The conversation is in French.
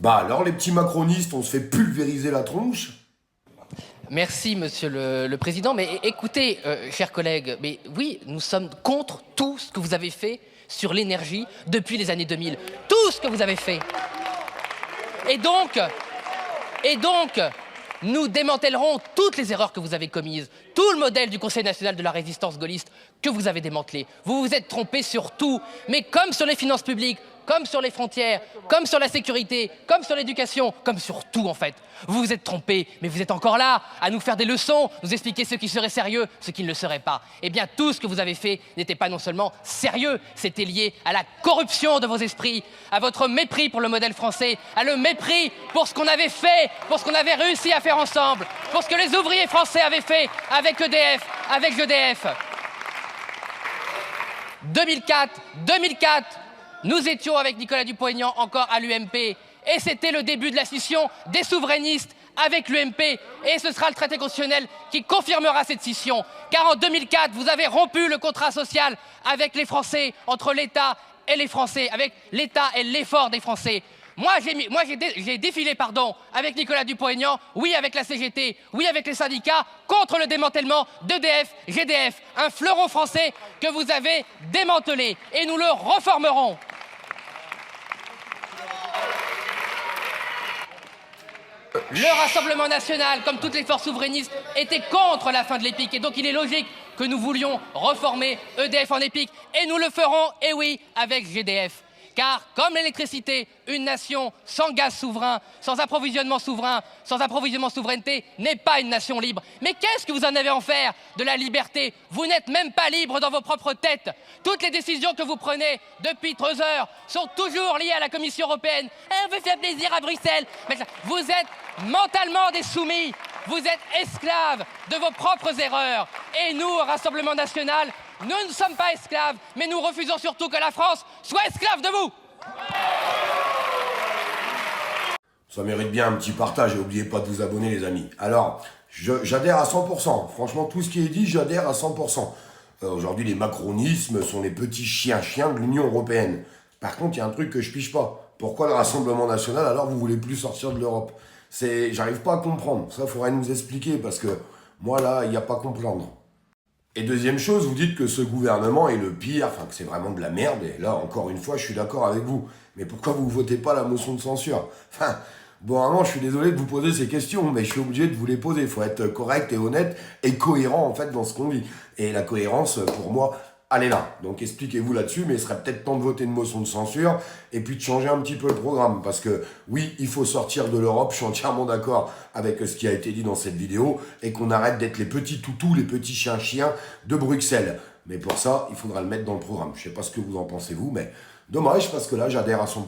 Bah alors les petits macronistes, on se fait pulvériser la tronche? Merci, Monsieur le Président. Mais écoutez, chers collègues, mais oui, nous sommes contre tout ce que vous avez fait sur l'énergie depuis les années 2000. Tout ce que vous avez fait. Et donc, nous démantèlerons toutes les erreurs que vous avez commises, tout le modèle du Conseil national de la résistance gaulliste que vous avez démantelé. Vous vous êtes trompé sur tout, mais comme sur les finances publiques, comme sur les frontières, comme sur la sécurité, comme sur l'éducation, comme sur tout en fait. Vous vous êtes trompé, mais vous êtes encore là à nous faire des leçons, nous expliquer ce qui serait sérieux, ce qui ne le serait pas. Eh bien, tout ce que vous avez fait n'était pas non seulement sérieux, c'était lié à la corruption de vos esprits, à votre mépris pour le modèle français, à le mépris pour ce qu'on avait fait, pour ce qu'on avait réussi à faire ensemble, pour ce que les ouvriers français avaient fait avec EDF, avec GDF. 2004, nous étions avec Nicolas Dupont-Aignan encore à l'UMP et c'était le début de la scission des souverainistes avec l'UMP et ce sera le traité constitutionnel qui confirmera cette scission. Car en 2004, vous avez rompu le contrat social avec les Français, entre l'État et les Français, avec l'État et l'effort des Français. Moi, j'ai défilé avec Nicolas Dupont-Aignan, oui avec la CGT, oui avec les syndicats, contre le démantèlement d'EDF, GDF, un fleuron français que vous avez démantelé et nous le reformerons. Le Rassemblement national, comme toutes les forces souverainistes, était contre la fin de l'EPIC. Et donc il est logique que nous voulions reformer EDF en EPIC. Et nous le ferons, et oui, avec GDF. Car, comme l'électricité, une nation sans gaz souverain, sans approvisionnement souveraineté, n'est pas une nation libre. Mais qu'est-ce que vous en avez à en faire de la liberté? Vous n'êtes même pas libre dans vos propres têtes. Toutes les décisions que vous prenez depuis 3 heures sont toujours liées à la Commission européenne. On veut faire plaisir à Bruxelles. Mais vous êtes mentalement des soumis. Vous êtes esclaves de vos propres erreurs. Et nous, au Rassemblement national, nous ne sommes pas esclaves, mais nous refusons surtout que la France soit esclave de vous. Ça mérite bien un petit partage et n'oubliez pas de vous abonner les amis. Alors, j'adhère à 100%. Franchement, tout ce qui est dit, j'adhère à 100%. Aujourd'hui, les macronismes sont les petits chiens de l'Union européenne. Par contre, il y a un truc que je piche pas. Pourquoi le Rassemblement national, alors vous voulez plus sortir de l'Europe? J'arrive pas à comprendre. Ça, faudrait nous expliquer parce que moi, là, il n'y a pas à comprendre. Et deuxième chose, vous dites que ce gouvernement est le pire, enfin que c'est vraiment de la merde, et là, encore une fois, je suis d'accord avec vous. Mais pourquoi vous ne votez pas la motion de censure? Enfin, bon, vraiment, je suis désolé de vous poser ces questions, mais je suis obligé de vous les poser. Il faut être correct et honnête et cohérent, en fait, dans ce qu'on dit. Et la cohérence, pour moi, elle est là. Donc expliquez-vous là-dessus, mais il serait peut-être temps de voter une motion de censure et puis de changer un petit peu le programme. Parce que oui, il faut sortir de l'Europe, je suis entièrement d'accord avec ce qui a été dit dans cette vidéo, et qu'on arrête d'être les petits toutous, les petits chiens de Bruxelles. Mais pour ça, il faudra le mettre dans le programme. Je sais pas ce que vous en pensez vous, mais dommage parce que là, j'adhère à 100%.